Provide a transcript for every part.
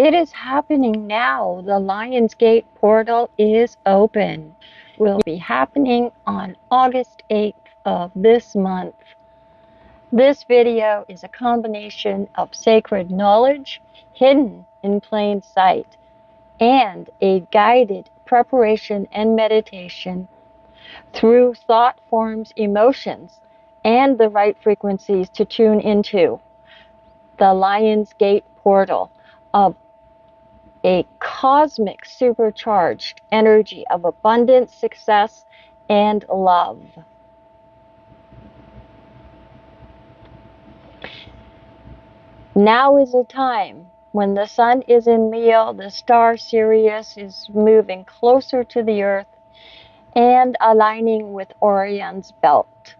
It is happening now. The Lionsgate portal is open. Will be happening on August 8th of this month. This video is a combination of sacred knowledge hidden in plain sight and a guided preparation and meditation through Thoughtforms emotions and the right frequencies to tune into the Lionsgate portal of a cosmic supercharged energy of abundance, success, and love. Now is a time when the sun is in Leo, the star Sirius is moving closer to the earth and aligning with Orion's belt.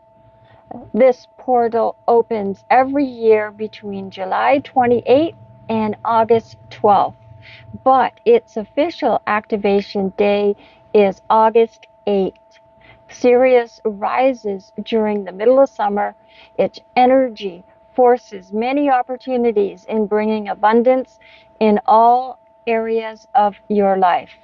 This portal opens every year between July 28th and August 12th. But its official activation day is August 8th. Sirius rises during the middle of summer. Its energy forces many opportunities in bringing abundance in all areas of your life.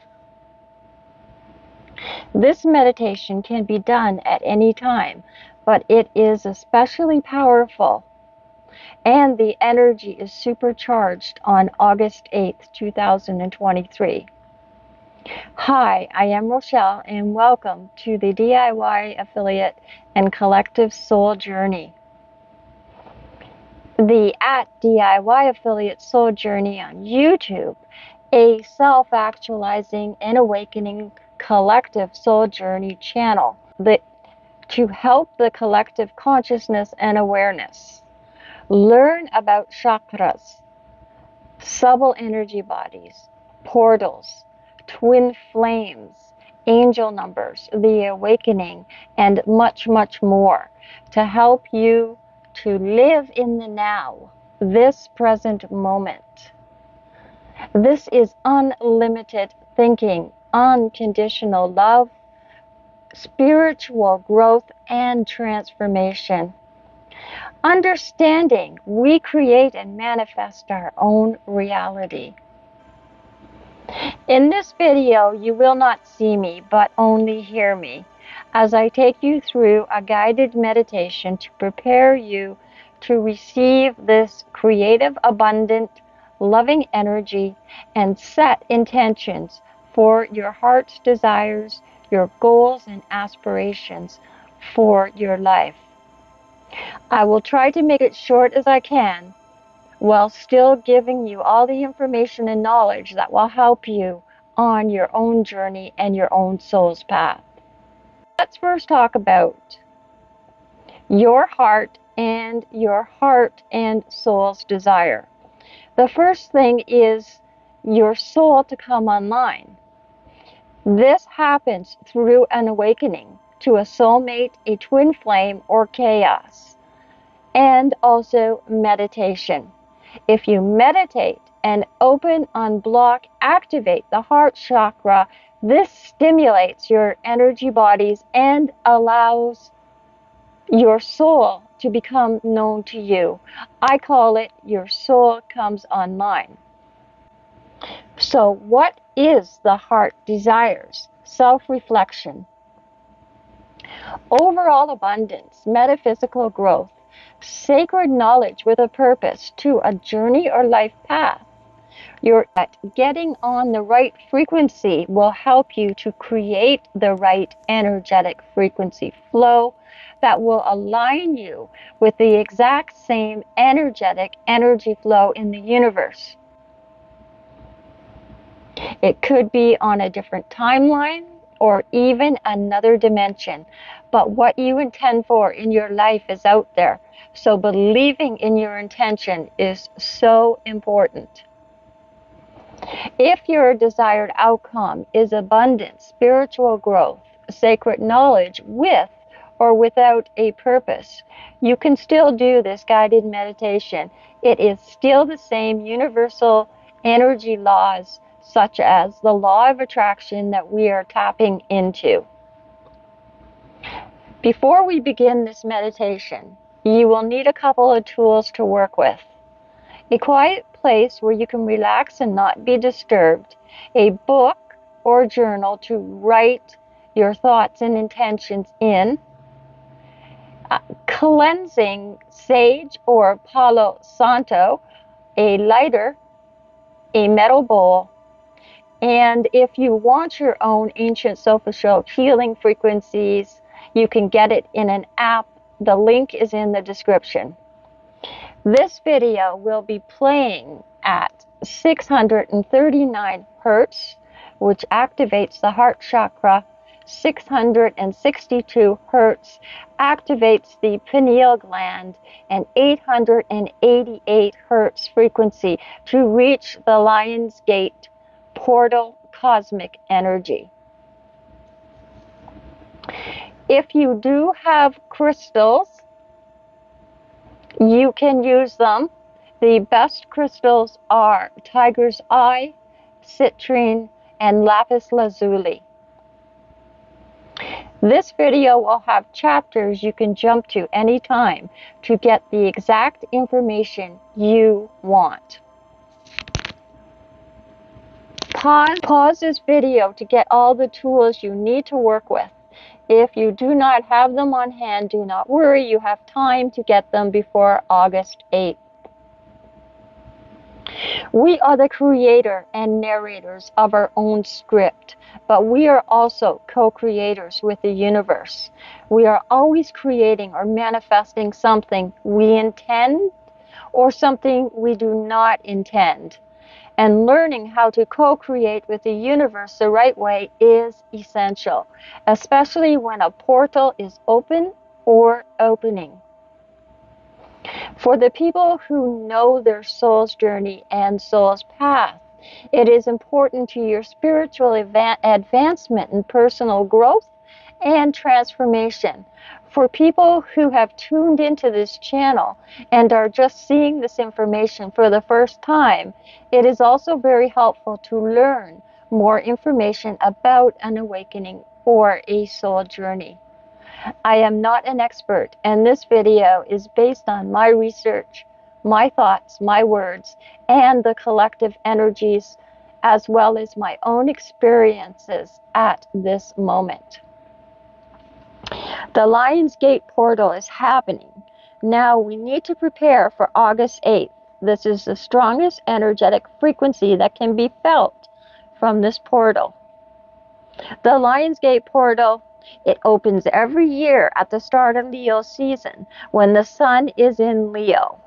This meditation can be done at any time, but it is especially powerful. And the energy is supercharged on August 8th, 2023. Hi, I am Rochelle, and welcome to the DIY Affiliate and Collective Soul Journey. The @DIY Affiliate Soul Journey on YouTube, a self-actualizing and awakening collective soul journey channel to help the collective consciousness and awareness. Learn about chakras, subtle energy bodies, portals, twin flames, angel numbers, the awakening, and much, much more to help you to live in the now, this present moment. This is unlimited thinking, unconditional love, spiritual growth, and transformation. Understanding we create and manifest our own reality. In this video, you will not see me, but only hear me, as I take you through a guided meditation to prepare you to receive this creative, abundant, loving energy and set intentions for your heart's desires, your goals, and aspirations for your life. I will try to make it short as I can, while still giving you all the information and knowledge that will help you on your own journey and your own soul's path. Let's first talk about your heart and soul's desire. The first thing is your soul to come online. This happens through an awakening to a soulmate, a twin flame, or chaos, and also meditation. If you meditate and open, unblock, activate the heart chakra, this stimulates your energy bodies and allows your soul to become known to you. I call it your soul comes online. So what is the heart desires? Self-reflection, overall abundance, metaphysical growth, sacred knowledge with a purpose to a journey or life path. Getting on the right frequency will help you to create the right energetic frequency flow that will align you with the exact same energetic energy flow in the universe. It could be on a different timeline or even another dimension, but what you intend for in your life is out there. So believing in your intention is so important. If your desired outcome is abundance, spiritual growth, sacred knowledge with or without a purpose, you can still do this guided meditation. It is still the same universal energy laws, such as the law of attraction, that we are tapping into. Before we begin this meditation, you will need a couple of tools to work with. a quiet place where you can relax and not be disturbed, a book or journal to write your thoughts and intentions in, cleansing sage or Palo Santo, a lighter, a metal bowl, and if you want your own ancient self-assured healing frequencies, you can get it in an app. The link is in the description. This video will be playing at 639 hertz, which activates the heart chakra. 662 hertz activates the pineal gland, and 888 hertz frequency to reach the Lion's Gate portal cosmic energy. If you do have crystals, you can use them. The best crystals are Tiger's Eye, Citrine, and Lapis Lazuli. This video will have chapters you can jump to anytime to get the exact information you want. Pause this video to get all the tools you need to work with. If you do not have them on hand, do not worry, you have time to get them before August 8th. We are the creator and narrators of our own script, but we are also co-creators with the universe. We are always creating or manifesting something we intend or something we do not intend. And learning how to co-create with the universe the right way is essential, especially when a portal is open or opening. For the people who know their soul's journey and soul's path, it is important to your spiritual advancement and personal growth and transformation. For people who have tuned into this channel and are just seeing this information for the first time, it is also very helpful to learn more information about an awakening or a soul journey. I am not an expert, and this video is based on my research, my thoughts, my words, and the collective energies, as well as my own experiences at this moment. The Lion's Gate portal is happening. Now we need to prepare for August 8th. This is the strongest energetic frequency that can be felt from this portal. The Lion's Gate portal, it opens every year at the start of Leo season when the sun is in Leo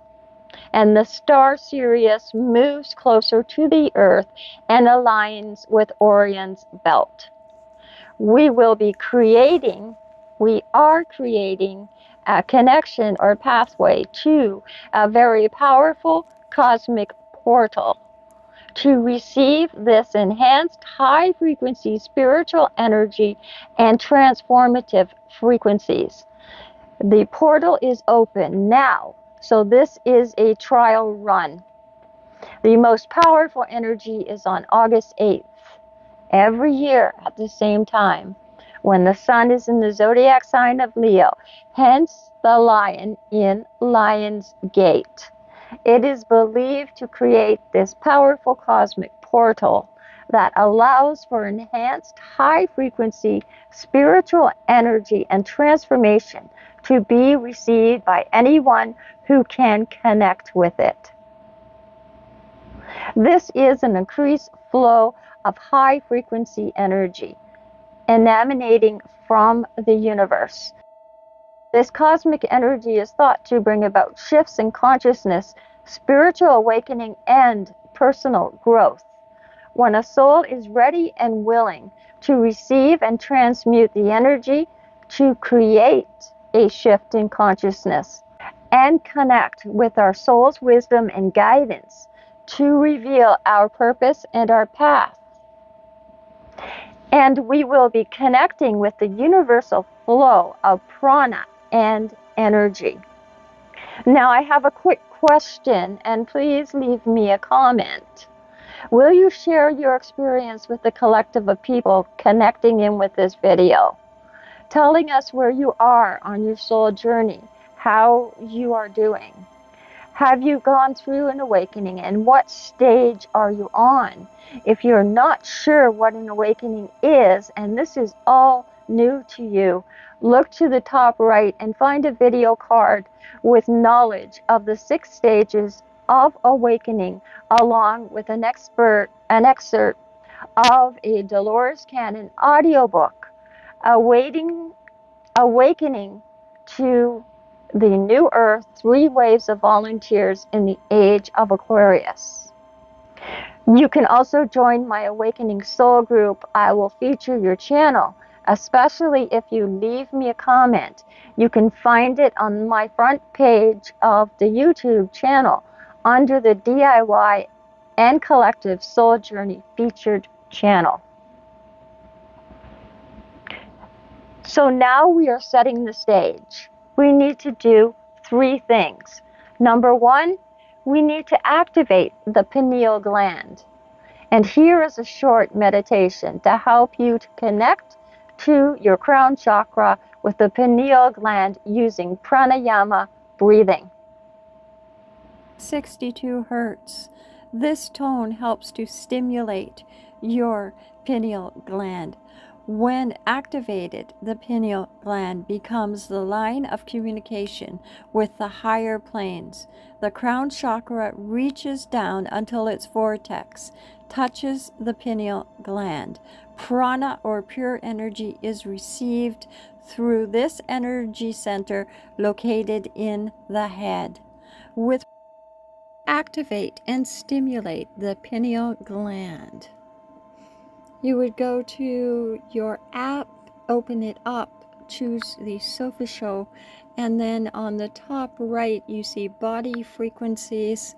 and the star Sirius moves closer to the earth and aligns with Orion's belt. We are creating a connection or pathway to a very powerful cosmic portal to receive this enhanced high-frequency spiritual energy and transformative frequencies. The portal is open now, so this is a trial run. The most powerful energy is on August 8th, every year at the same time, when the sun is in the zodiac sign of Leo, hence the lion in Lion's Gate. It is believed to create this powerful cosmic portal that allows for enhanced high-frequency spiritual energy and transformation to be received by anyone who can connect with it. This is an increased flow of high-frequency energy emanating from the universe. This cosmic energy is thought to bring about shifts in consciousness, spiritual awakening, and personal growth. When a soul is ready and willing to receive and transmute the energy to create a shift in consciousness and connect with our soul's wisdom and guidance to reveal our purpose and our path. And we will be connecting with the universal flow of prana and energy. Now I have a quick question, and please leave me a comment. Will you share your experience with the collective of people connecting in with this video, telling us where you are on your soul journey, how you are doing, Have you gone through an awakening, and what stage are you on? If you're not sure what an awakening is, and this is all new to you, look to the top right and find a video card with knowledge of the 6 stages of awakening, along with an excerpt of a Dolores Cannon audiobook, Awakening to the New Earth, 3 Waves of Volunteers in the Age of Aquarius. You can also join my Awakening Soul group. I will feature your channel, especially if you leave me a comment. You can find it on my front page of the YouTube channel under the DIY and Collective Soul Journey featured channel. So now we are setting the stage. We need to do 3 things. Number 1, we need to activate the pineal gland. And here is a short meditation to help you to connect to your crown chakra with the pineal gland using pranayama breathing. 62 hertz. This tone helps to stimulate your pineal gland. When activated, the pineal gland becomes the line of communication with the higher planes. The crown chakra reaches down until its vortex touches the pineal gland. Prana, or pure energy, is received through this energy center located in the head. With activate and stimulate the pineal gland, you would go to your app, open it up, choose the Sofa Show, and then on the top right you see body frequencies,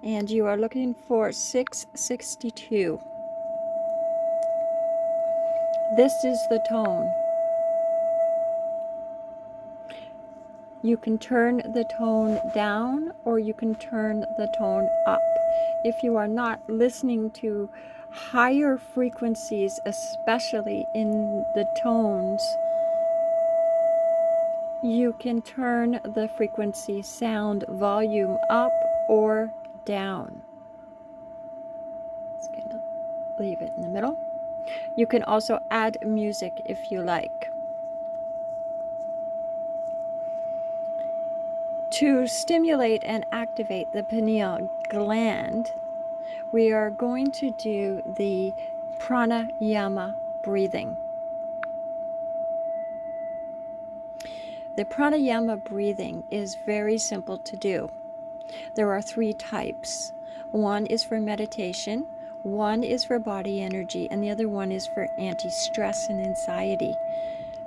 and you are looking for 662. This is the tone. You can turn the tone down or you can turn the tone up. If you are not listening to higher frequencies, especially in the tones, you can turn the frequency sound volume up or down. Just gonna leave it in the middle. You can also add music if you like. To stimulate and activate the pineal gland, we are going to do the pranayama breathing. The pranayama breathing is very simple to do. There are 3 types. One is for meditation, one is for body energy, and the other one is for anti-stress and anxiety.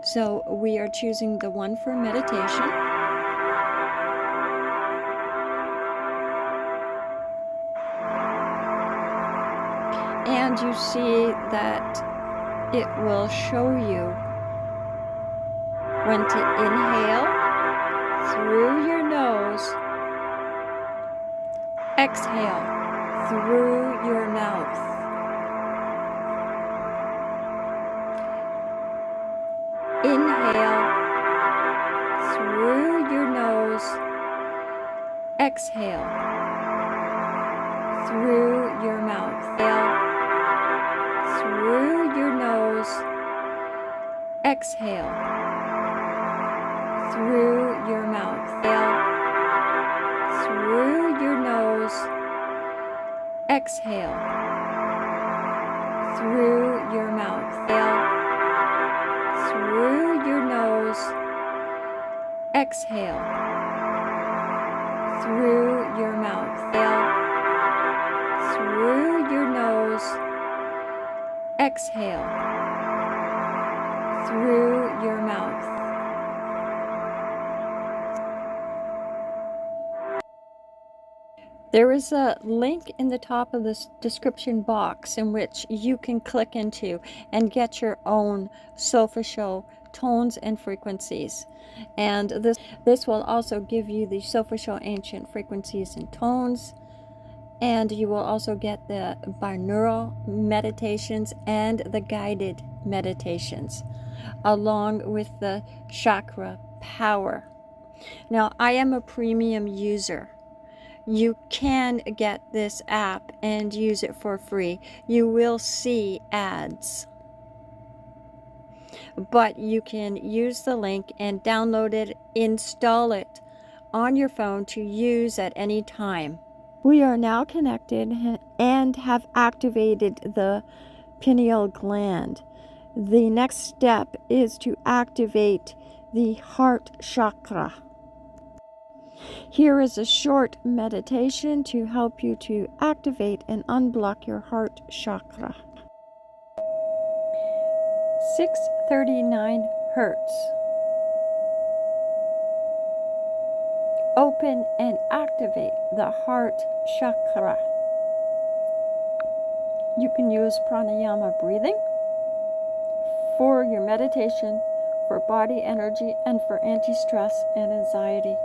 So we are choosing the one for meditation. And you see that it will show you when to inhale through your nose, exhale through your mouth. Inhale through your nose, exhale through your mouth. Inhale through your nose, exhale through your mouth. Inhale through your nose, exhale through your mouth. Inhale through your nose, exhale through your mouth. Inhale through your nose, exhale through your mouth. There is a link in the top of this description box in which you can click into and get your own Sofa Show tones and frequencies. And this will also give you the Sofa Show ancient frequencies and tones. And you will also get the binaural meditations and the guided meditations, along with the chakra power. Now, I am a premium user. you can get this app and use it for free. You will see ads, but you can use the link and download it, install it on your phone to use at any time. We are now connected and have activated the pineal gland. The next step is to activate the heart chakra. Here is a short meditation to help you to activate and unblock your heart chakra. 639 hertz. Open and activate the heart chakra. You can use Pranayama Breathing for your meditation, for body energy, and for anti-stress and anxiety.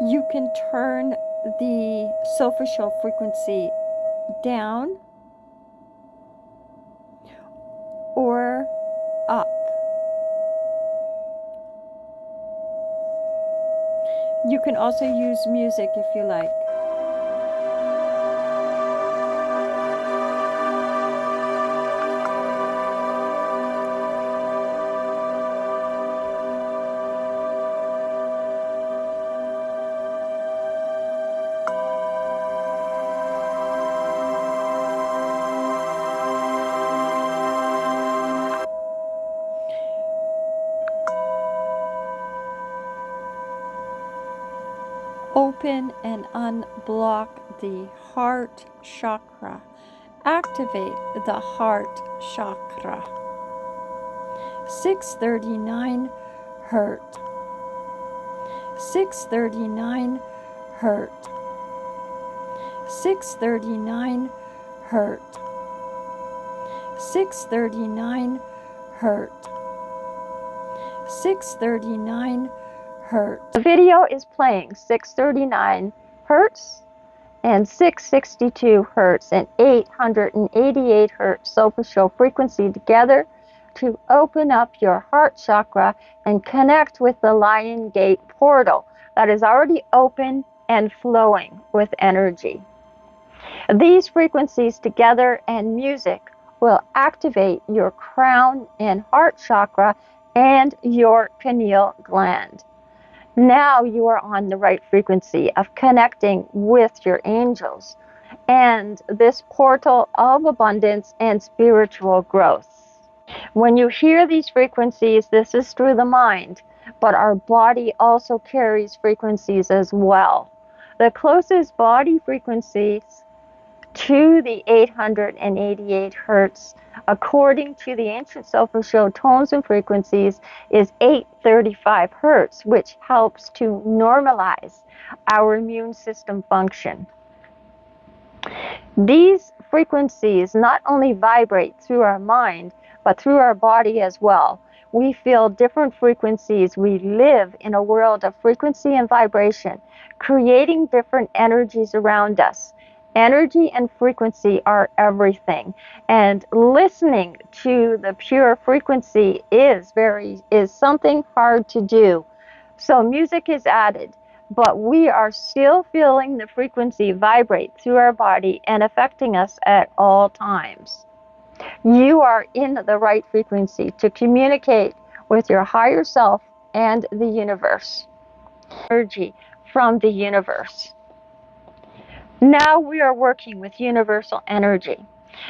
You can turn the superficial frequency down or up. You can also use music if you like. Open and unblock the heart chakra. Activate the heart chakra. 639 hertz. 639 hertz. 639 hertz. 639 hertz. 639 hertz. The video is playing 639 hertz and 662 hertz and 888 hertz superficial frequency together to open up your heart chakra and connect with the Lion Gate portal that is already open and flowing with energy. These frequencies together and music will activate your crown and heart chakra and your pineal gland. Now you are on the right frequency of connecting with your angels and this portal of abundance and spiritual growth. When you hear these frequencies, this is through the mind, but our body also carries frequencies as well. The closest body frequencies to the 888 hertz, according to the ancient superficial tones and frequencies, is 835 hertz, which helps to normalize our immune system function. These frequencies not only vibrate through our mind, but through our body as well. We feel different frequencies. We live in a world of frequency and vibration, creating different energies around us. Energy and frequency are everything, and listening to the pure frequency is something hard to do. So music is added, but we are still feeling the frequency vibrate through our body and affecting us at all times. You are in the right frequency to communicate with your higher self and the universe. Energy from the universe. Now we are working with universal energy,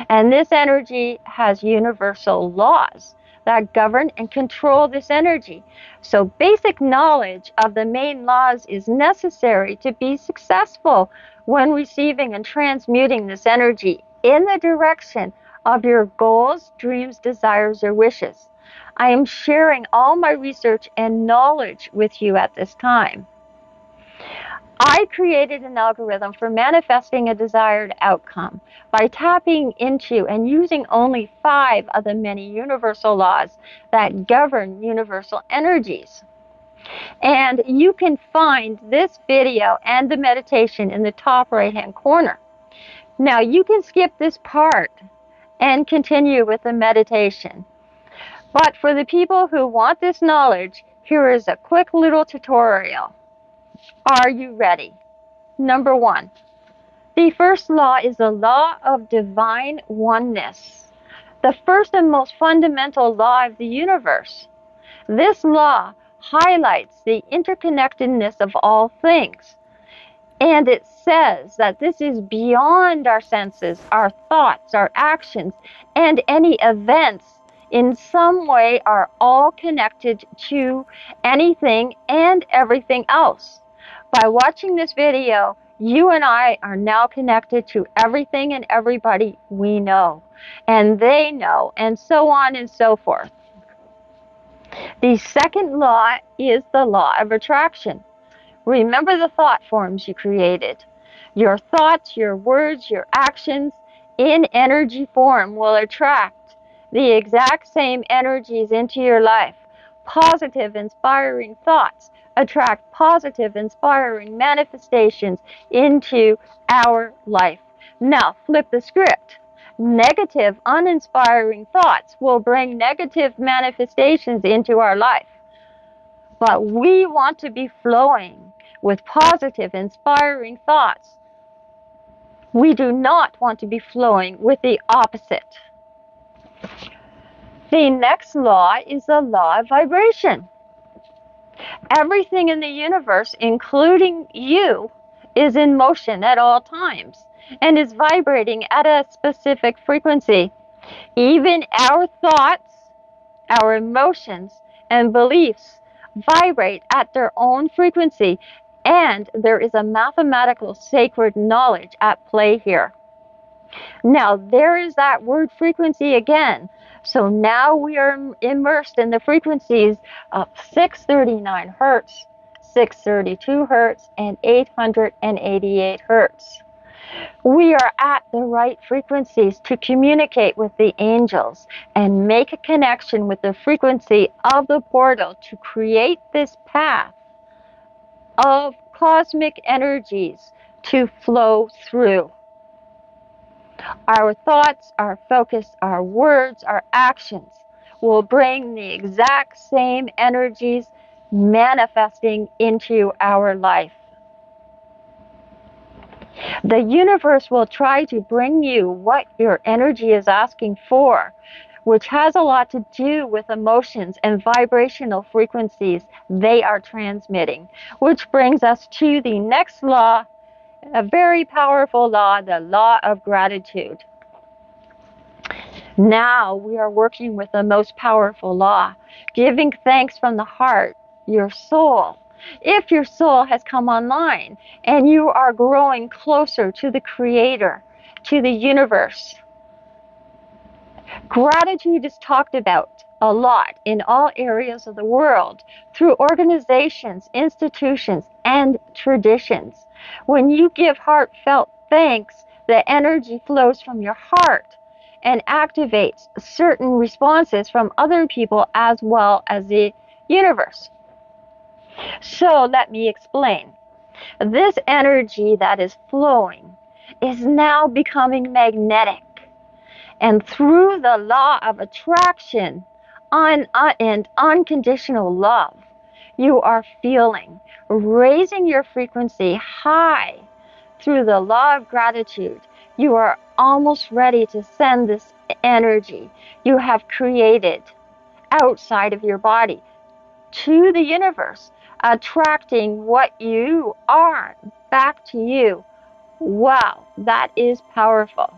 and this energy has universal laws that govern and control this energy. So basic knowledge of the main laws is necessary to be successful when receiving and transmuting this energy in the direction of your goals, dreams, desires, or wishes. I am sharing all my research and knowledge with you at this time. I created an algorithm for manifesting a desired outcome by tapping into and using only 5 of the many universal laws that govern universal energies. And you can find this video and the meditation in the top right-hand corner. Now you can skip this part and continue with the meditation. But for the people who want this knowledge, here is a quick little tutorial. Are you ready? Number 1. The first law is the law of divine oneness, the first and most fundamental law of the universe. This law highlights the interconnectedness of all things, and it says that this is beyond our senses, our thoughts, our actions, and any events in some way are all connected to anything and everything else. By watching this video, you and I are now connected to everything and everybody we know, and they know, and so on and so forth. The second law is the law of attraction. Remember the thought forms you created. Your thoughts, your words, your actions in energy form will attract the exact same energies into your life. Positive, inspiring thoughts attract positive, inspiring manifestations into our life. Now, flip the script. Negative, uninspiring thoughts will bring negative manifestations into our life. But we want to be flowing with positive, inspiring thoughts. We do not want to be flowing with the opposite. The next law is the law of vibration. Everything in the universe, including you, is in motion at all times and is vibrating at a specific frequency. Even our thoughts, our emotions, and beliefs vibrate at their own frequency, and there is a mathematical sacred knowledge at play here. Now, there is that word frequency again. So now we are immersed in the frequencies of 639 hertz, 632 hertz, and 888 hertz. We are at the right frequencies to communicate with the angels and make a connection with the frequency of the portal to create this path of cosmic energies to flow through. Our thoughts, our focus, our words, our actions will bring the exact same energies manifesting into our life. The universe will try to bring you what your energy is asking for, which has a lot to do with emotions and vibrational frequencies they are transmitting, which brings us to the next law, a very powerful law, the law of gratitude. Now we are working with the most powerful law, giving thanks from the heart, your soul. If your soul has come online and you are growing closer to the Creator, to the universe, gratitude is talked about a lot in all areas of the world through organizations, institutions, and traditions. When you give heartfelt thanks, the energy flows from your heart and activates certain responses from other people as well as the universe. So let me explain. This energy that is flowing is now becoming magnetic. And through the law of attraction and unconditional love, you are feeling, raising your frequency high. Through the law of gratitude, you are almost ready to send this energy you have created outside of your body to the universe, attracting what you are back to you. Wow, that is powerful.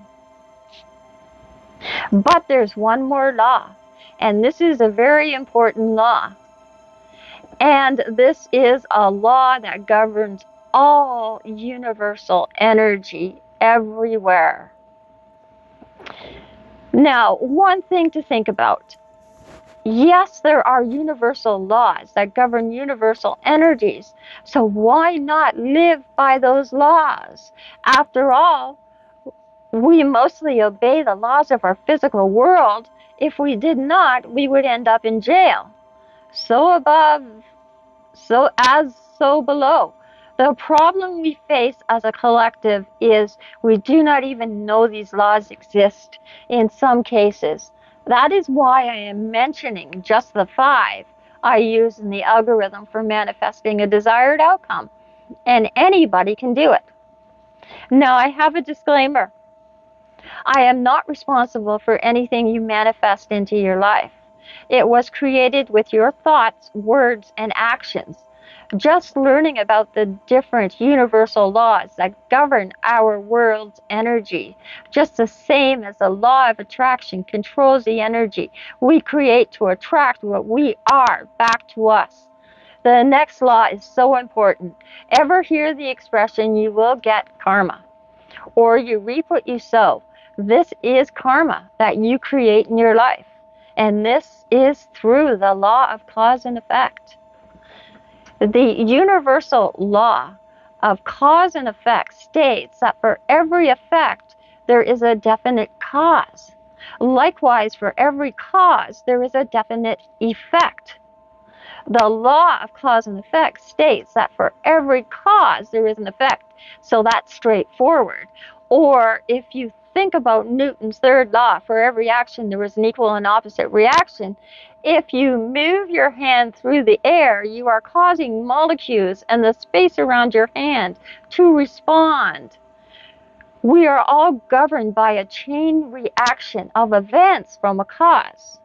But there's one more law, and this is a very important law. And this is a law that governs all universal energy everywhere. Now, one thing to think about. Yes, there are universal laws that govern universal energies. So why not live by those laws? After all, we mostly obey the laws of our physical world. If we did not, we would end up in jail. So above, so below. The problem we face as a collective is we do not even know these laws exist in some cases. That is why I am mentioning just the 5. I use in the algorithm for manifesting a desired outcome, and anybody can do it. Now, I have a disclaimer. I am not responsible for anything you manifest into your life. It was created with your thoughts, words, and actions. Just learning about the different universal laws that govern our world's energy, just the same as the law of attraction controls the energy we create to attract what we are back to us. The next law is so important. Ever hear the expression, you will get karma, or you reap what you sow? This is karma that you create in your life. And this is through the law of cause and effect. The universal law of cause and effect states that for every effect, there is a definite cause. Likewise, for every cause, there is a definite effect. The law of cause and effect states that for every cause, there is an effect. So that's straightforward. Or if you think about Newton's third law, for every action, there is an equal and opposite reaction. If you move your hand through the air, you are causing molecules and the space around your hand to respond. We are all governed by a chain reaction of events from a cause.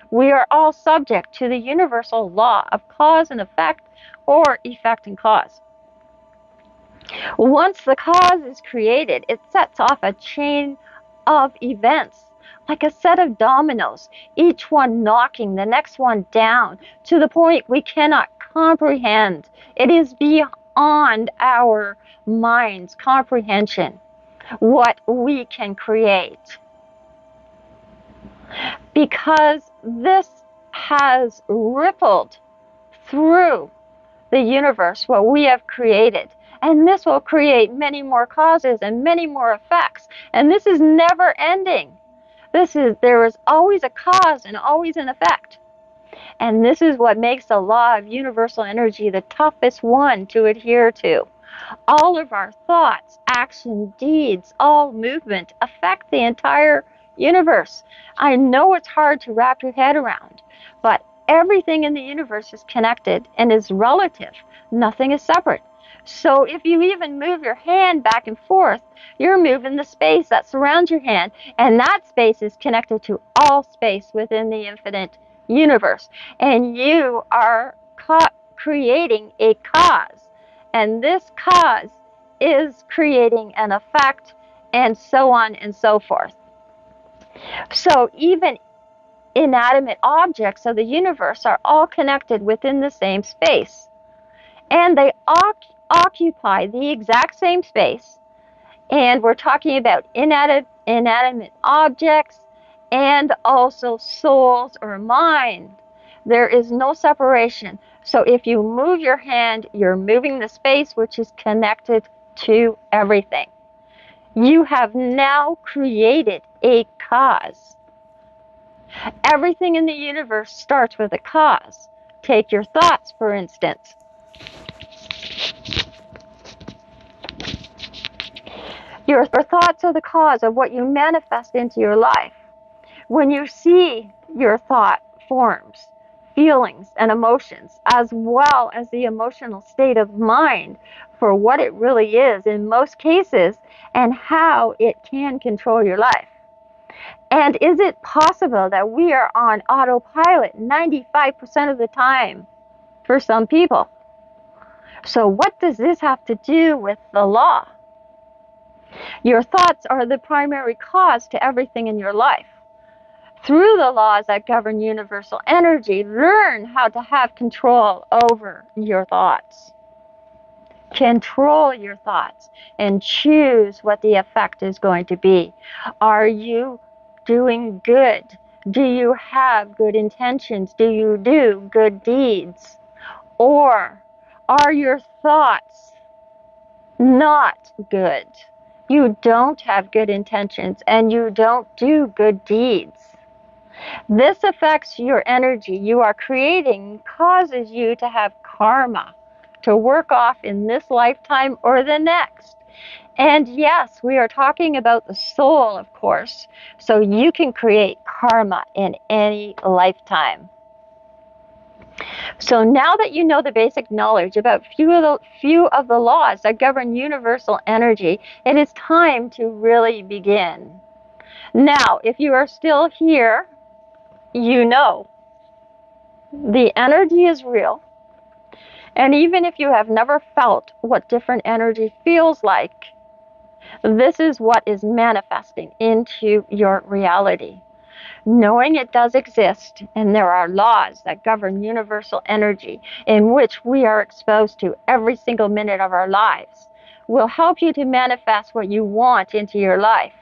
We are all subject to the universal law of cause and effect, or effect and cause. Once the cause is created, it sets off a chain of events, like a set of dominoes, each one knocking the next one down to the point we cannot comprehend. It is beyond our mind's comprehension what we can create. Because this has rippled through the universe, what we have created. And this will create many more causes and many more effects. And this is never ending. There is always a cause and always an effect. And this is what makes the law of universal energy the toughest one to adhere to. All of our thoughts, action, deeds, all movement affect the entire universe. I know it's hard to wrap your head around, but everything in the universe is connected and is relative. Nothing is separate. So if you even move your hand back and forth, you're moving the space that surrounds your hand, and that space is connected to all space within the infinite universe. And you are creating a cause. And this cause is creating an effect, and so on and so forth. So even inanimate objects of the universe are all connected within the same space. And they occupy the exact same space. And we're talking about inanimate objects and also souls or mind. There is no separation. So if you move your hand, you're moving the space which is connected to everything. You have now created a cause. Everything in the universe starts with a cause. Take your thoughts, for instance. Your thoughts are the cause of what you manifest into your life. When you see your thought forms, feelings, and emotions, as well as the emotional state of mind for what it really is in most cases and how it can control your life. And is it possible that we are on autopilot 95% of the time for some people? So what does this have to do with the law? Your thoughts are the primary cause to everything in your life. Through the laws that govern universal energy, learn how to have control over your thoughts. Control your thoughts and choose what the effect is going to be. Are you doing good? Do you have good intentions? Do you do good deeds? Or are your thoughts not good? You don't have good intentions and you don't do good deeds. This affects your energy you are creating, causes you to have karma to work off in this lifetime or the next. And yes, we are talking about the soul, of course, so you can create karma in any lifetime. So now that you know the basic knowledge about few of the laws that govern universal energy, it is time to really begin. Now, if you are still here, you know the energy is real. And even if you have never felt what different energy feels like, this is what is manifesting into your reality. Knowing it does exist and there are laws that govern universal energy in which we are exposed to every single minute of our lives will help you to manifest what you want into your life.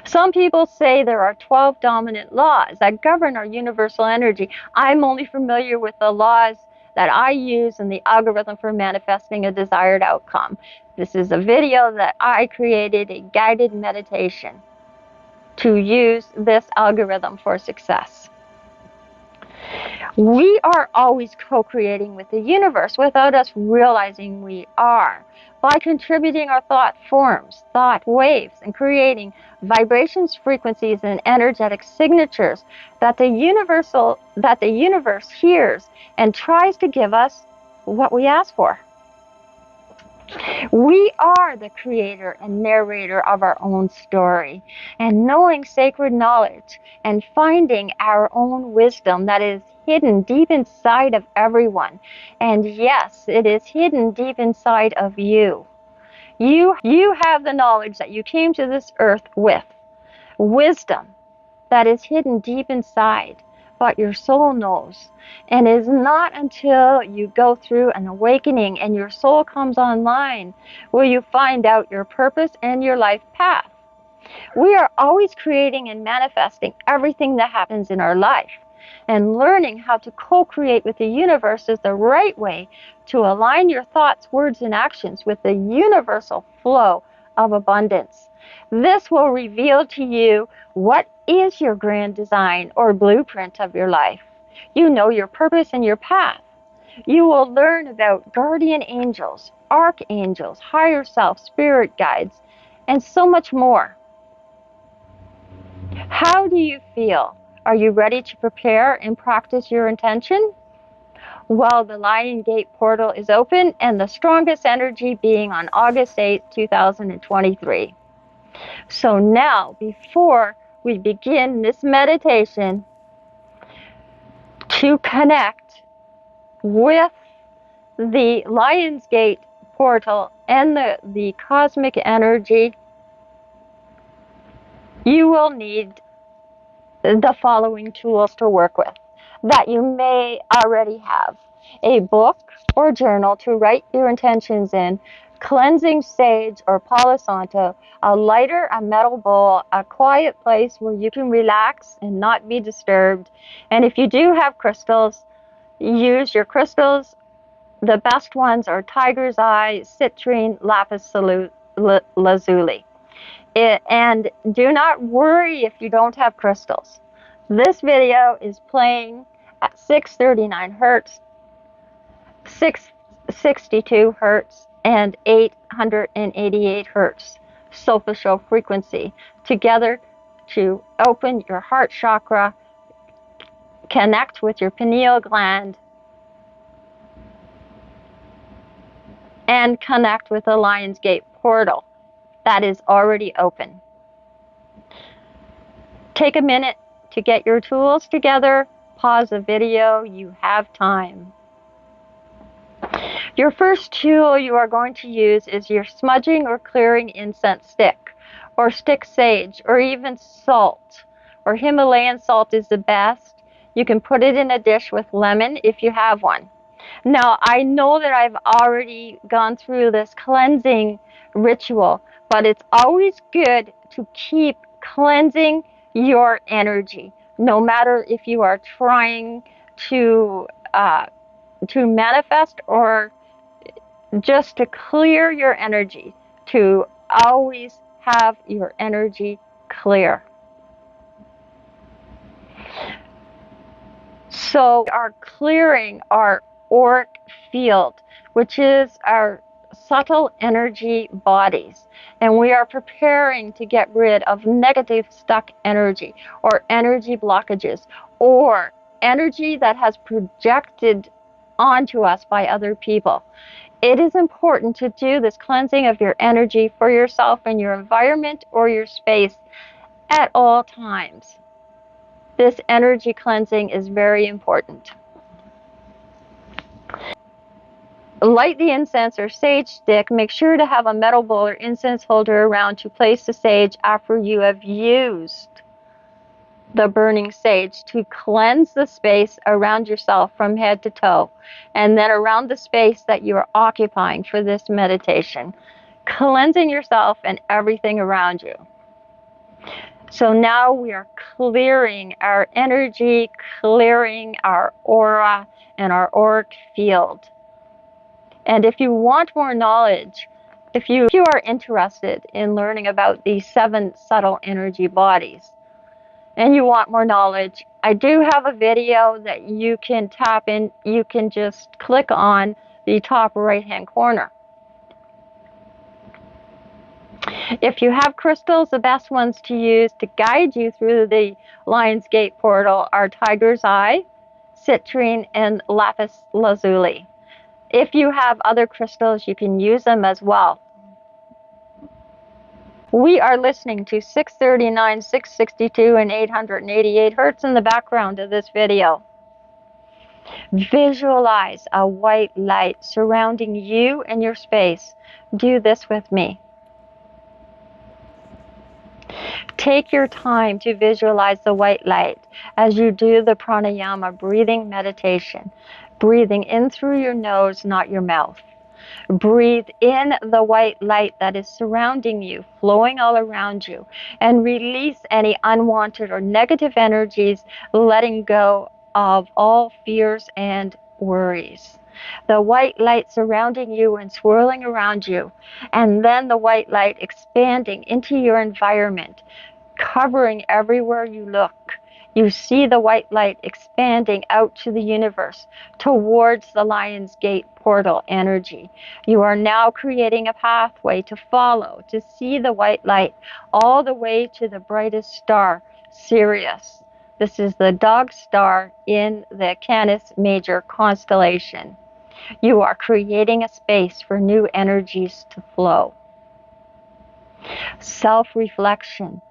Some people say there are 12 dominant laws that govern our universal energy. I'm only familiar with the laws that I use in the algorithm for manifesting a desired outcome. This is a video that I created, a guided meditation to use this algorithm for success. We are always co-creating with the universe without us realizing we are, by contributing our thought forms, thought waves, and creating vibrations, frequencies, and energetic signatures that the universe hears and tries to give us what we ask for. We are the creator and narrator of our own story, and knowing sacred knowledge and finding our own wisdom that is hidden deep inside of everyone. And yes, it is hidden deep inside of you. You have the knowledge that you came to this earth with, wisdom that is hidden deep inside, but your soul knows. And it is not until you go through an awakening and your soul comes online will you find out your purpose and your life path. We are always creating and manifesting everything that happens in our life. And learning how to co-create with the universe is the right way to align your thoughts, words, and actions with the universal flow of abundance. This will reveal to you what is your grand design or blueprint of your life. You know your purpose and your path. You will learn about guardian angels, archangels, higher self, spirit guides, and so much more. How do you feel? Are you ready to prepare and practice your intention? Well, the Lion Gate portal is open, and the strongest energy being on August 8, 2023. So now, before we begin this meditation to connect with the Lion's Gate portal and the cosmic energy, you will need the following tools to work with that you may already have. A book or journal to write your intentions in, cleansing sage or Palo Santo, a lighter, a metal bowl, a quiet place where you can relax and not be disturbed. And if you do have crystals, use your crystals. The best ones are Tiger's Eye, Citrine, Lapis, Lazuli. And do not worry if you don't have crystals. This video is playing at 639 hertz, 662 hertz, and 888 hertz solfeggio frequency together to open your heart chakra, connect with your pineal gland, and connect with the Lion's Gate portal that is already open. Take a minute to get your tools together. Pause the video. You have time. Your first tool you are going to use is your smudging or clearing incense stick, or stick sage, or even salt, or Himalayan salt is the best. You can put it in a dish with lemon if you have one. Now, I know that I've already gone through this cleansing ritual, but it's always good to keep cleansing your energy, no matter if you are trying to manifest or just to clear your energy, to always have your energy clear. So we are clearing our auric field, which is our subtle energy bodies, and we are preparing to get rid of negative stuck energy or energy blockages or energy that has projected onto us by other people. It is important to do this cleansing of your energy for yourself and your environment or your space at all times. This energy cleansing is very important. Light the incense or sage stick. Make sure to have a metal bowl or incense holder around to place the sage after you have used the burning sage to cleanse the space around yourself from head to toe, and then around the space that you are occupying for this meditation, cleansing yourself and everything around you. So now we are clearing our energy, clearing our aura and our auric field. And if you want more knowledge, if you are interested in learning about these 7 subtle energy bodies, and you want more knowledge, I do have a video that you can tap in. You can just click on the top right-hand corner. If you have crystals, the best ones to use to guide you through the Lion's Gate portal are Tiger's Eye, Citrine, and Lapis Lazuli. If you have other crystals, you can use them as well. We are listening to 639, 662, and 888 hertz in the background of this video. Visualize a white light surrounding you and your space. Do this with me. Take your time to visualize the white light as you do the pranayama breathing meditation. Breathing in through your nose, not your mouth. Breathe in the white light that is surrounding you, flowing all around you, and release any unwanted or negative energies, letting go of all fears and worries. The white light surrounding you and swirling around you, and then the white light expanding into your environment, covering everywhere you look. You see the white light expanding out to the universe, towards the Lion's Gate portal energy. You are now creating a pathway to follow, to see the white light all the way to the brightest star, Sirius. This is the dog star in the Canis Major constellation. You are creating a space for new energies to flow. Self-reflection.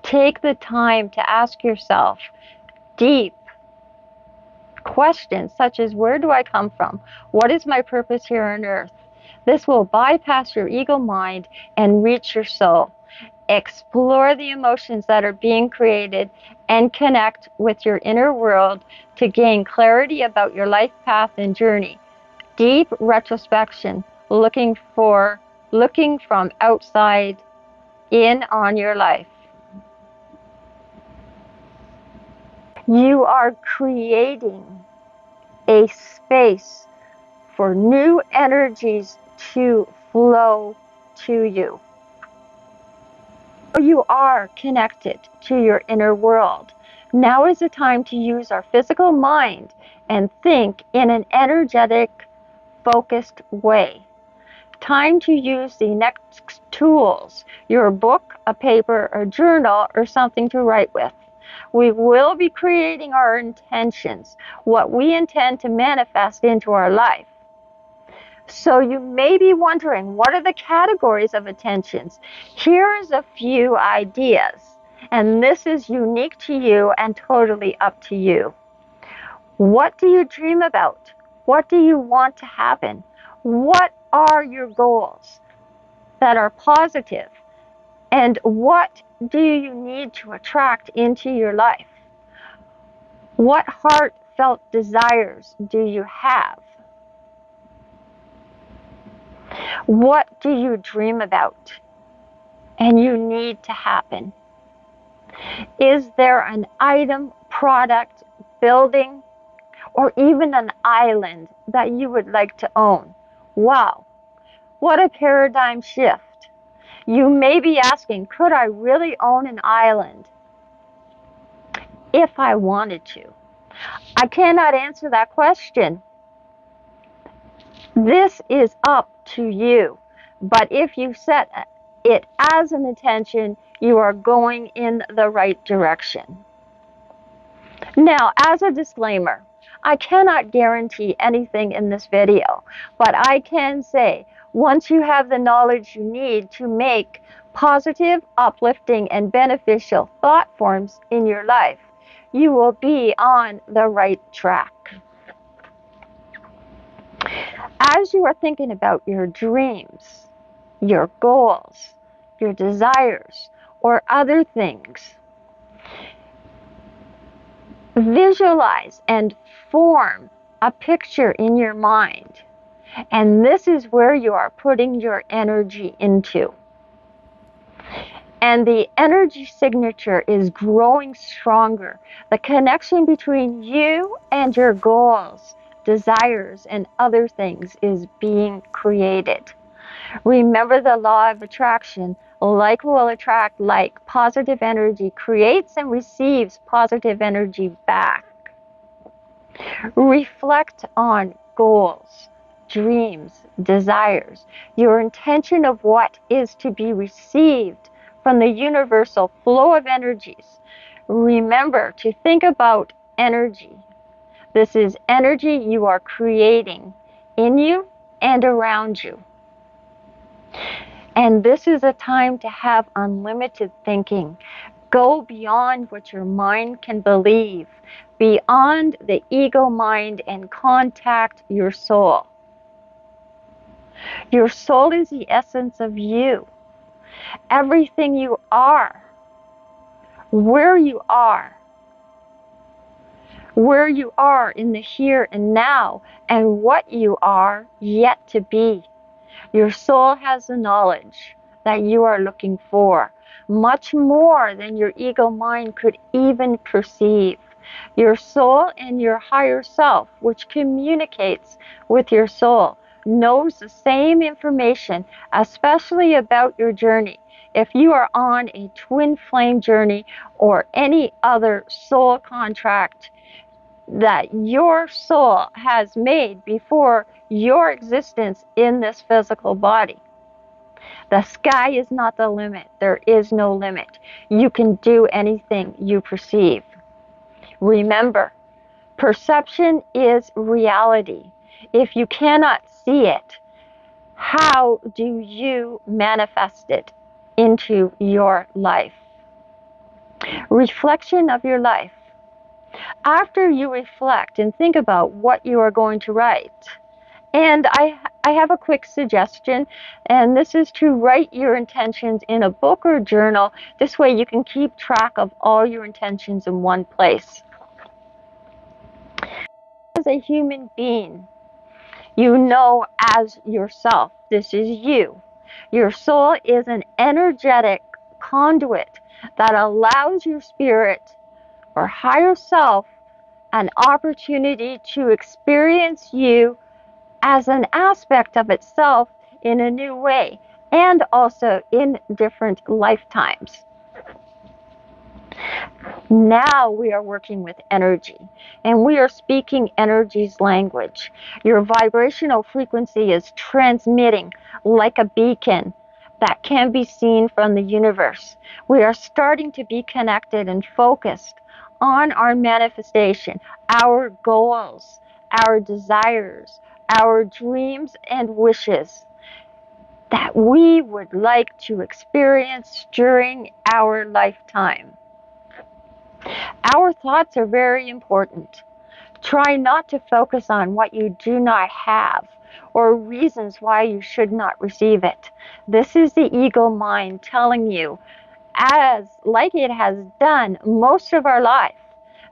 Take the time to ask yourself deep questions such as, where do I come from? What is my purpose here on earth? This will bypass your ego mind and reach your soul. Explore the emotions that are being created and connect with your inner world to gain clarity about your life path and journey. Deep retrospection, looking from outside in on your life. You are creating a space for new energies to flow to you. You are connected to your inner world. Now is the time to use our physical mind and think in an energetic, focused way. Time to use the next tools, your book, a paper, a journal, or something to write with. We will be creating our intentions, what we intend to manifest into our life. So you may be wondering, what are the categories of intentions? Here's a few ideas, and this is unique to you and totally up to you. What do you dream about? What do you want to happen? What are your goals that are positive? And what do you need to attract into your life? What heartfelt desires do you have? What do you dream about and you need to happen? Is there an item, product, building, or even an island that you would like to own? Wow, what a paradigm shift. You may be asking, could I really own an island if I wanted to? I cannot answer that question. This is up to you. But if you set it as an intention, you are going in the right direction. Now, as a disclaimer, I cannot guarantee anything in this video, but I can say once you have the knowledge you need to make positive, uplifting, and beneficial thought forms in your life, you will be on the right track. As you are thinking about your dreams, your goals, your desires, or other things, visualize and form a picture in your mind. And this is where you are putting your energy into. And the energy signature is growing stronger. The connection between you and your goals, desires, and other things is being created. Remember the law of attraction. Like will attract like. Positive energy creates and receives positive energy back. Reflect on goals, dreams, desires, your intention of what is to be received from the universal flow of energies. Remember to think about energy. This is energy you are creating in you and around you. And this is a time to have unlimited thinking. Go beyond what your mind can believe, beyond the ego mind, and contact your soul. Your soul is the essence of you. Everything you are, where you are in the here and now, and what you are yet to be. Your soul has the knowledge that you are looking for, much more than your ego mind could even perceive. Your soul and your higher self, which communicates with your soul, knows the same information, especially about your journey. If you are on a twin flame journey or any other soul contract that your soul has made before your existence in this physical body. The sky is not the limit. There is no limit. You can do anything you perceive. Remember, perception is reality. If you cannot see it, how do you manifest it into your life? Reflection of your life. After you reflect and think about what you are going to write, and I have a quick suggestion, and this is to write your intentions in a book or journal. This way you can keep track of all your intentions in one place. As a human being, you know as yourself, this is you. Your soul is an energetic conduit that allows your spirit or higher self an opportunity to experience you as an aspect of itself in a new way, and also in different lifetimes. Now we are working with energy, and we are speaking energy's language. Your vibrational frequency is transmitting like a beacon that can be seen from the universe. We are starting to be connected and focused on our manifestation, our goals, our desires, our dreams and wishes that we would like to experience during our lifetime. Our thoughts are very important. Try not to focus on what you do not have or reasons why you should not receive it. This is the ego mind telling you, as like it has done most of our life.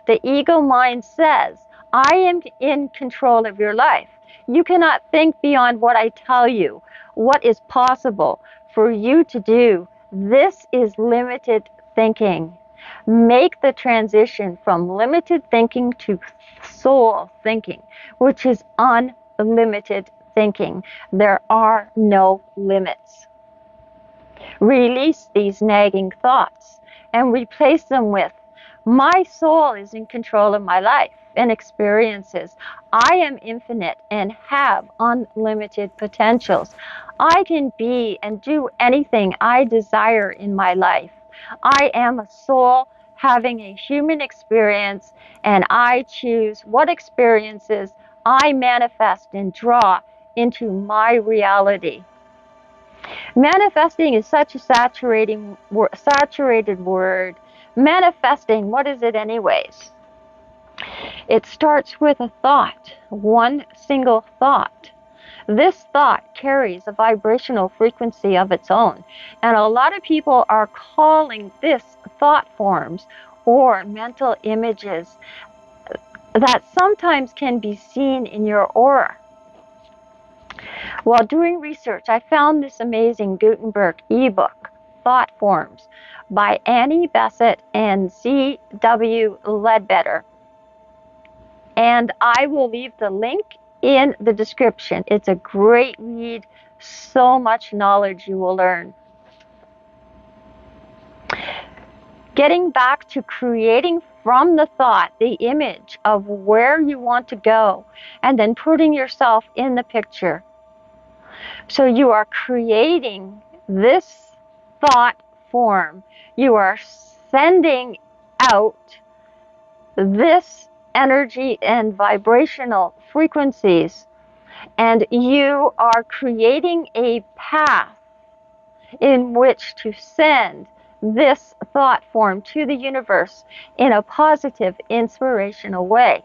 The ego mind says, I am in control of your life. You cannot think beyond what I tell you, what is possible for you to do. This is limited thinking. Make the transition from limited thinking to soul thinking, which is unlimited thinking. There are no limits. Release these nagging thoughts and replace them with, my soul is in control of my life and experiences. I am infinite and have unlimited potentials. I can be and do anything I desire in my life. I am a soul having a human experience, and I choose what experiences I manifest and draw into my reality. Manifesting is such a saturated word. Manifesting, what is it anyways? It starts with a thought, one single thought. This thought carries a vibrational frequency of its own, and a lot of people are calling this thought forms or mental images that sometimes can be seen in your aura. While doing research, I found this amazing Gutenberg ebook, Thought Forms, by Annie Besant and C.W. Ledbetter. And I will leave the link in the description. It's a great read, so much knowledge you will learn. Getting back to creating from the thought the image of where you want to go, and then putting yourself in the picture. So you are creating this thought form. You are sending out this energy and vibrational frequencies, and you are creating a path in which to send this thought form to the universe in a positive, inspirational way.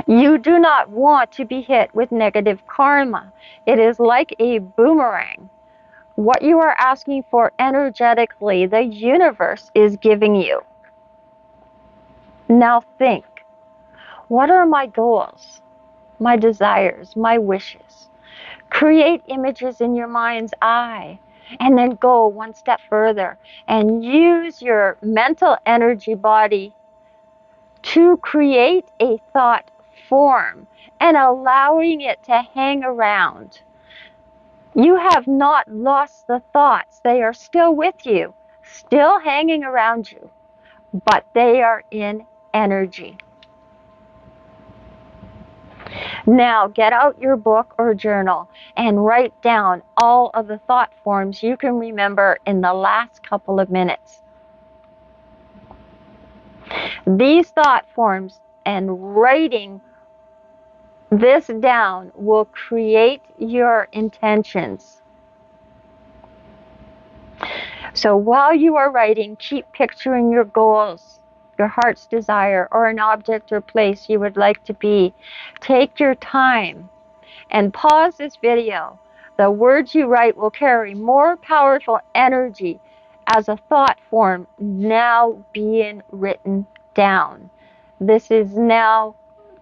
You do not want to be hit with negative karma. It is like a boomerang. What you are asking for energetically, the universe is giving you. Now think, what are my goals, my desires, my wishes? Create images in your mind's eye, and then go one step further and use your mental energy body to create a thought form and allowing it to hang around. You have not lost the thoughts. They are still with you, still hanging around you, but they are in energy. Now get out your book or journal and write down all of the thought forms you can remember in the last couple of minutes. These thought forms and writing this down will create your intentions. So while you are writing, keep picturing your goals, your heart's desire, or an object or place you would like to be. Take your time and pause this video. The words you write will carry more powerful energy as a thought form now being written down. This is now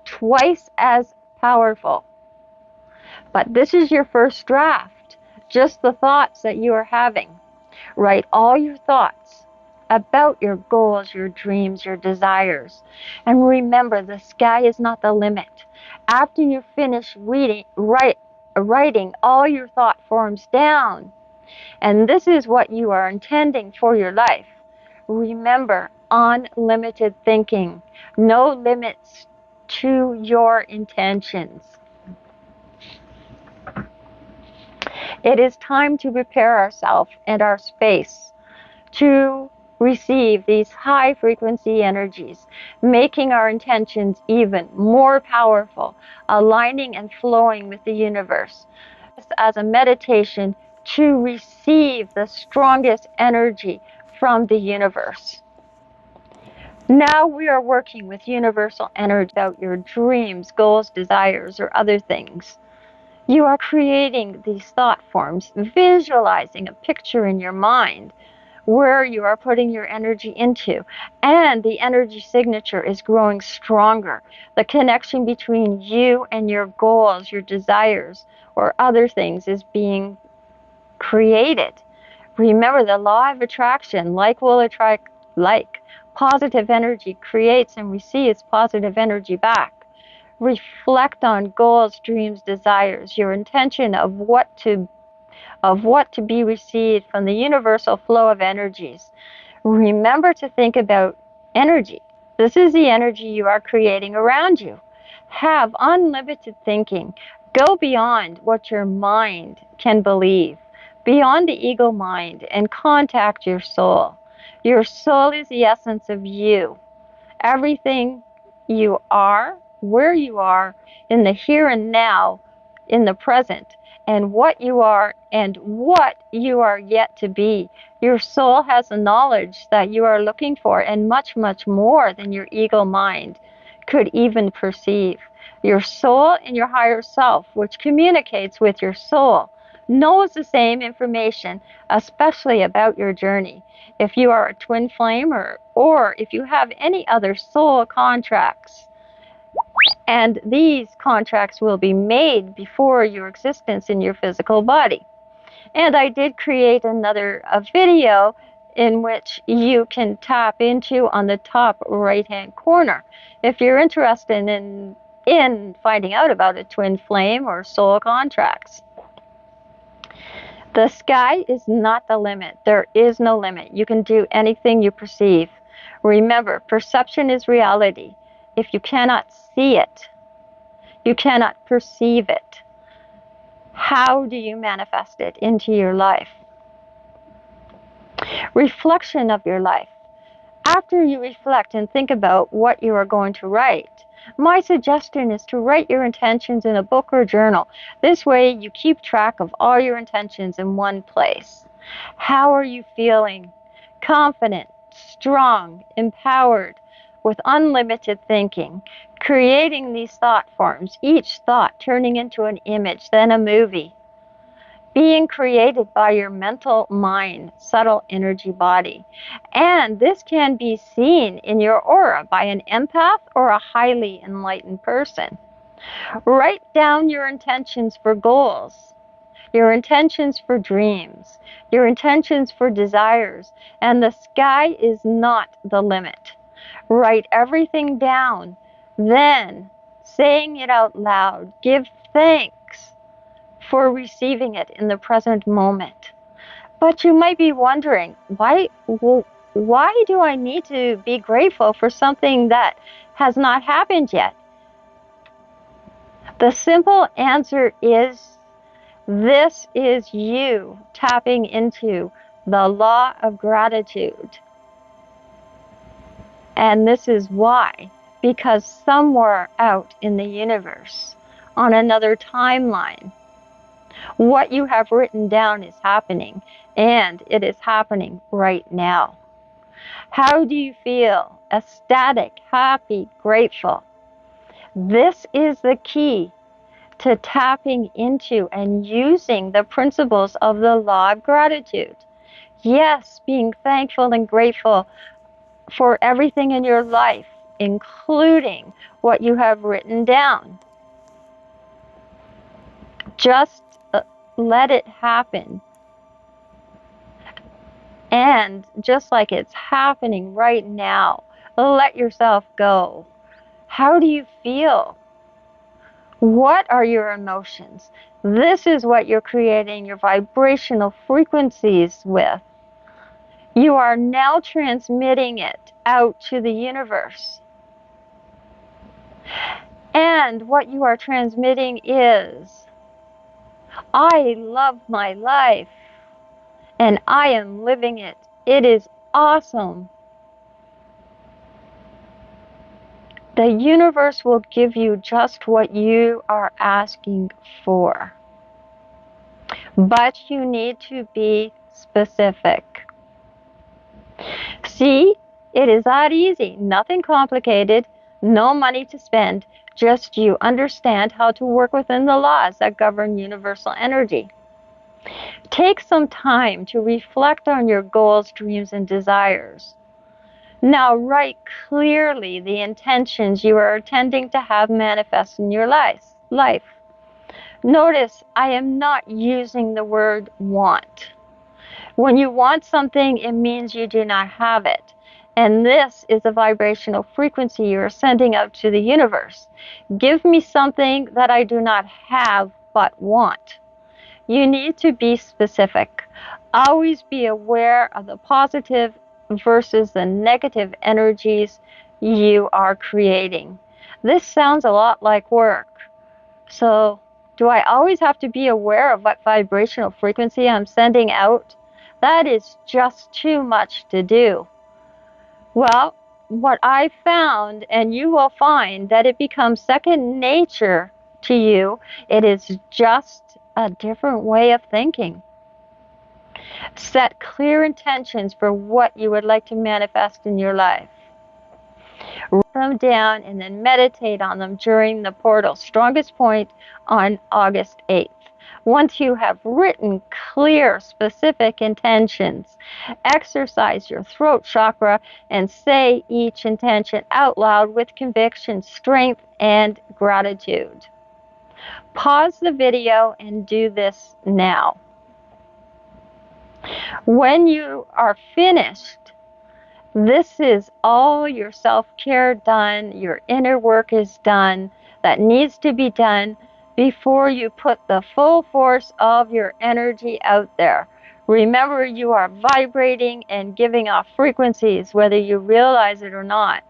twice as powerful. But this is your first draft, just the thoughts that you are having. Write all your thoughts about your goals, your dreams, your desires. And remember, the sky is not the limit. After you finish writing all your thought forms down, and this is what you are intending for your life, remember, unlimited thinking, no limits to your intentions. It is time to prepare ourselves and our space to receive these high frequency energies, making our intentions even more powerful, aligning and flowing with the universe. As a meditation to receive the strongest energy from the universe. Now we are working with universal energy about your dreams, goals, desires, or other things. You are creating these thought forms, visualizing a picture in your mind where you are putting your energy into, and the energy signature is growing stronger. The connection between you and your goals, your desires, or other things is being created. Remember the law of attraction, like will attract like. Positive energy creates and receives positive energy back. Reflect on goals, dreams, desires, your intention of what to be received from the universal flow of energies. Remember to think about energy. This is the energy you are creating around you. Have unlimited thinking. Go beyond what your mind can believe, beyond the ego mind, and contact your soul. Your soul is the essence of you. Everything you are, where you are, in the here and now, in the present, and what you are yet to be. Your soul has the knowledge that you are looking for, and much, much more than your ego mind could even perceive. Your soul and your higher self, which communicates with your soul, knows the same information, especially about your journey. If you are a twin flame or if you have any other soul contracts, and these contracts will be made before your existence in your physical body. And I did create a video in which you can tap into on the top right-hand corner if you're interested in finding out about a twin flame or soul contracts. The sky is not the limit. There is no limit. You can do anything you perceive. Remember, perception is reality. If you cannot see it, you cannot perceive it. How do you manifest it into your life? Reflection of your life. After you reflect and think about what you are going to write, my suggestion is to write your intentions in a book or journal. This way you keep track of all your intentions in one place. How are you feeling? Confident, strong, empowered, with unlimited thinking, creating these thought forms, each thought turning into an image, then a movie, being created by your mental mind, subtle energy body. And this can be seen in your aura by an empath or a highly enlightened person. Write down your intentions for goals, your intentions for dreams, your intentions for desires, and the sky is not the limit. Write everything down, then saying it out loud, give thanks for receiving it in the present moment. But you might be wondering, why do I need to be grateful for something that has not happened yet? The simple answer is, this is you tapping into the law of gratitude. And this is why, because somewhere out in the universe, on another timeline, what you have written down is happening, and it is happening right now. How do you feel? Ecstatic, happy, grateful. This is the key to tapping into and using the principles of the law of gratitude. Yes, being thankful and grateful for everything in your life, including what you have written down. Just let it happen. And just like it's happening right now, let yourself go. How do you feel? What are your emotions? This is what you're creating your vibrational frequencies with. You are now transmitting it out to the universe. And what you are transmitting is, I love my life, and I am living it. It is awesome. The universe will give you just what you are asking for. But you need to be specific. See, it is that easy. Nothing complicated. No money to spend. Just you understand how to work within the laws that govern universal energy. Take some time to reflect on your goals, dreams, and desires. Now write clearly the intentions you are intending to have manifest in your life. Notice I am not using the word want. When you want something, it means you do not have it. And this is a vibrational frequency you are sending out to the universe. Give me something that I do not have but want. You need to be specific. Always be aware of the positive versus the negative energies you are creating. This sounds a lot like work. So, do I always have to be aware of what vibrational frequency I'm sending out? That is just too much to do. Well, what I found, and you will find that it becomes second nature to you. It is just a different way of thinking. Set clear intentions for what you would like to manifest in your life. Write them down and then meditate on them during the portal. Strongest point on August 8th. Once you have written clear, specific intentions, exercise your throat chakra and say each intention out loud with conviction, strength, and gratitude. Pause the video and do this now. When you are finished, this is all your self-care done, your inner work is done that needs to be done before you put the full force of your energy out there. Remember, you are vibrating and giving off frequencies, whether you realize it or not.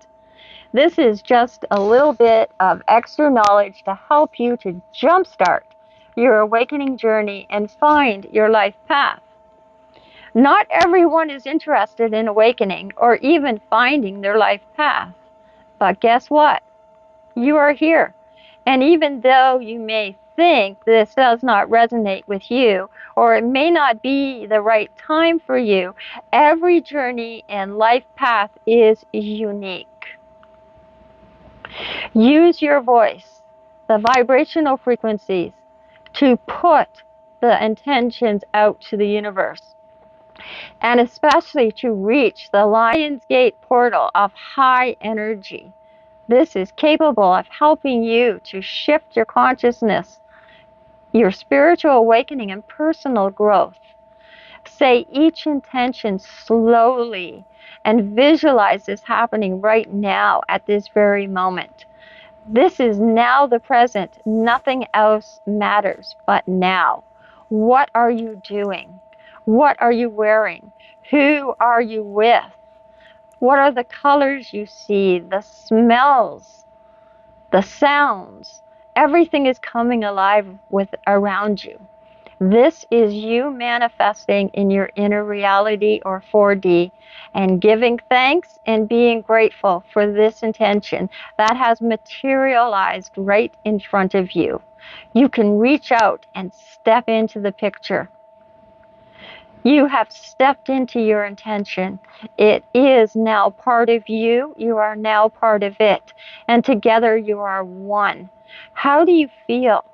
This is just a little bit of extra knowledge to help you to jumpstart your awakening journey and find your life path. Not everyone is interested in awakening or even finding their life path. But guess what? You are here. And even though you may think this does not resonate with you, or it may not be the right time for you, every journey and life path is unique. Use your voice, the vibrational frequencies, to put the intentions out to the universe. And especially to reach the Lion's Gate portal of high energy. This is capable of helping you to shift your consciousness, your spiritual awakening, and personal growth. Say each intention slowly and visualize this happening right now at this very moment. This is now the present. Nothing else matters but now. What are you doing? What are you wearing? Who are you with? What are the colors you see, the smells, the sounds? Everything is coming alive with around you. This is you manifesting in your inner reality or 4D and giving thanks and being grateful for this intention that has materialized right in front of you. You can reach out and step into the picture. You have stepped into your intention. It is now part of you. You are now part of it. And together you are one. How do you feel?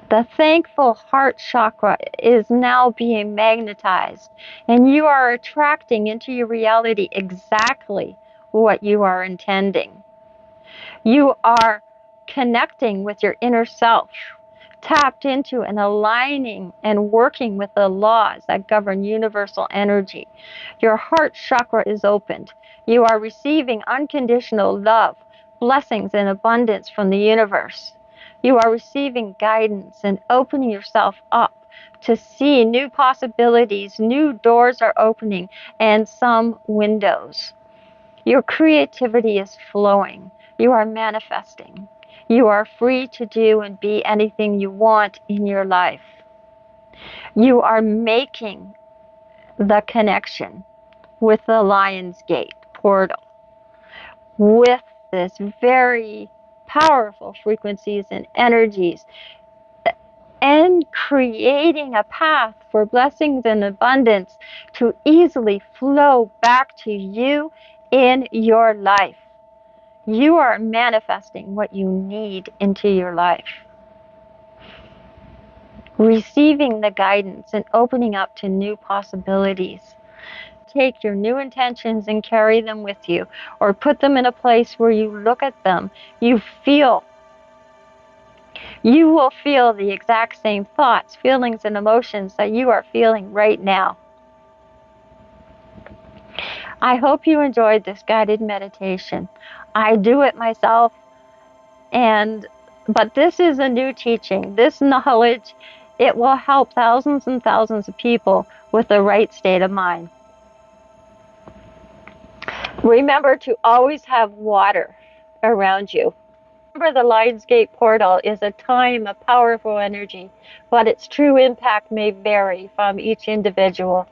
The thankful heart chakra is now being magnetized, and you are attracting into your reality exactly what you are intending. You are connecting with your inner self, tapped into and aligning and working with the laws that govern universal energy. Your heart chakra is opened. You are receiving unconditional love, blessings, and abundance from the universe. You are receiving guidance and opening yourself up to see new possibilities. New doors are opening and some windows. Your creativity is flowing. You are manifesting. You are free to do and be anything you want in your life. You are making the connection with the Lion's Gate portal, with this very powerful frequencies and energies, and creating a path for blessings and abundance to easily flow back to you in your life. You are manifesting what you need into your life. Receiving the guidance and opening up to new possibilities. Take your new intentions and carry them with you, or put them in a place where you look at them, you will feel the exact same thoughts, feelings, and emotions that you are feeling right now. I hope you enjoyed this guided meditation. I do it myself, but this is a new teaching. This knowledge, it will help thousands and thousands of people with the right state of mind. Remember to always have water around you. Remember, the Lionsgate portal is a time of powerful energy, but its true impact may vary from each individual.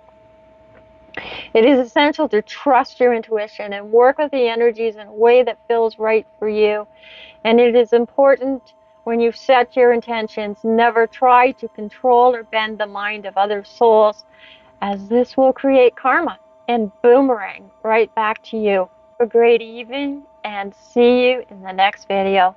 It is essential to trust your intuition and work with the energies in a way that feels right for you. And it is important, when you set your intentions, never try to control or bend the mind of other souls, as this will create karma and boomerang right back to you. Have a great evening, and see you in the next video.